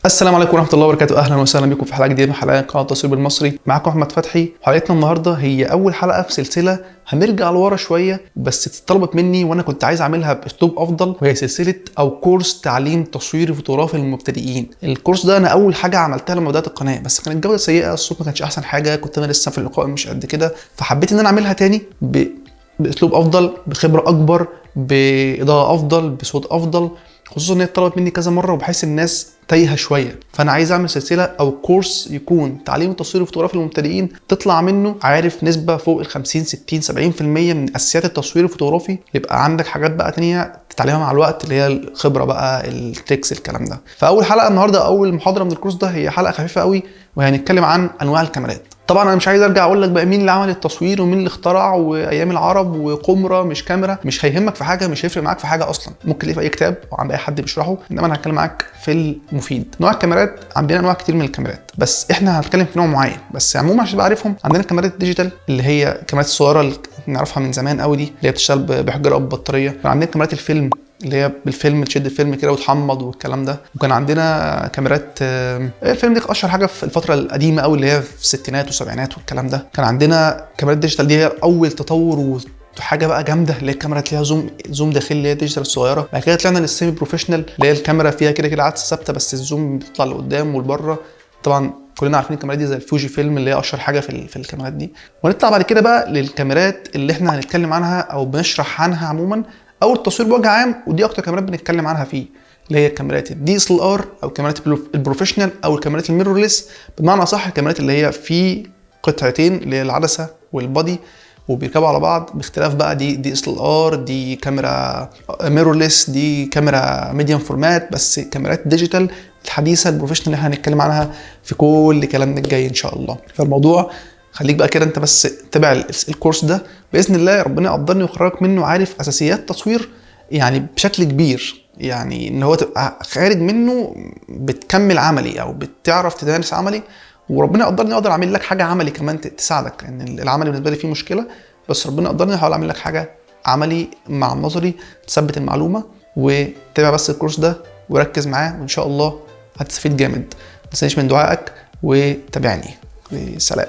السلام عليكم ورحمه الله وبركاته. اهلا وسهلا بكم في حلقه جديده من حلقات قناه التصوير بالمصري. معاكم احمد فتحي. حلقتنا النهارده هي اول حلقه في سلسله هنرجع لورا شويه، بس اتطلبت مني وانا كنت عايز اعملها باسلوب افضل، وهي سلسله او كورس تعليم تصوير فوتوغرافي للمبتدئين. الكورس ده انا اول حاجه عملتها لما بدات القناه، بس كانت الجوده سيئه، الصوت ما كانش احسن حاجه، كنت انا لسه في اللقاء مش قد كده، فحبيت ان انا اعملها تاني باسلوب افضل، بخبره اكبر، باضاءه افضل، بصوت افضل، خصوصا ان هي اتطلبت مني كذا مره وبحس الناس تايهه شويه. فانا عايز اعمل سلسله او كورس يكون تعليم التصوير الفوتوغرافي للمبتدئين، تطلع منه عارف نسبه فوق ال 50 60 70% من اساسيات التصوير الفوتوغرافي، يبقى عندك حاجات بقى تانية تتعلمها مع الوقت، اللي هي الخبره بقى، التريكس، الكلام ده. فاول حلقه النهارده، اول محاضره من الكورس ده، هي حلقه خفيفه قوي وهنتكلم عن انواع الكاميرات. طبعا انا مش عايز ارجع اقول لك بقى مين اللي عمل التصوير ومين اللي اخترع وايام العرب وقمره مش كاميرا، مش هيهمك في حاجه، مش هيفرق معاك في حاجه اصلا، ممكن تلاقيه في اي كتاب او عند اي حد بيشرحه، انما انا هتكلم معاك في المفيد. نوع الكاميرات، عندنا انواع كتير من الكاميرات، بس احنا هنتكلم في نوع معين بس عموما عشان تبقى عارفهم. عندنا الكاميرات الديجيتال اللي هي الكاميرات الصغيره اللي نعرفها من زمان قوي، دي اللي هي بتشتغل بحجره او ببطاريه. عندنا كاميرات الفيلم اللي هي بالفيلم، تشد الفيلم كده وتحمض والكلام ده. وكان عندنا كاميرات الفيلم دي اشهر حاجه في الفتره القديمه قوي، اللي هي في الستينات والسبعينات والكلام ده. كان عندنا كاميرات ديجيتال، دي هي اول تطور حاجه بقى جامده، اللي هي الكاميرا اللي فيها زوم داخلي، اللي هي الديجيتال الصغيره. بعد كده طلعنا للسيمي بروفيشنال، اللي هي الكاميرا فيها كده عدسه ثابته بس الزوم بيطلع لقدام ولبره. طبعا كلنا عارفين الكاميرات دي زي الفوجي فيلم اللي هي اشهر حاجه في الكاميرات دي. ونطلع بعد كده بقى للكاميرات اللي احنا هنتكلم عنها او بنشرح عنها عموما، او التصوير بوجه عام، ودي اكتر كاميرات بنتكلم عنها فيه، اللي هي الكاميرات الدي اس ال ار او الكاميرات البروفيشنال او الكاميرات الميرورلس. بمعنى صح، الكاميرات اللي هي في قطعتين، اللي هي العدسه والبادي، وبيركبوا على بعض باختلاف بقى، دي اس ال ار، دي كاميرا ميرورلس، دي كاميرا ميديوم فورمات. بس كاميرات ديجيتال الحديثه البروفيشنال اللي احنا هنتكلم عنها في كل كلامنا الجاي ان شاء الله. فالموضوع خليك بقى كده انت بس تتابع الكورس ده، باذن الله ربنا يقدرني ويخرجك منه عارف اساسيات تصوير يعني بشكل كبير، يعني ان هو تبقى خارج منه بتكمل عملي او بتعرف تدرس عملي، وربنا يقدرني اقدر اعمل لك حاجه عملي كمان تساعدك، لان يعني العملي بالنسبه لي فيه مشكله، بس ربنا يقدرني احاول اعمل لك حاجه عملي مع النظري تثبت المعلومه. وتابع بس الكورس ده وركز معاه، وان شاء الله هتستفيد جامد. ما تنساش من دعائك وتابعني. سلام.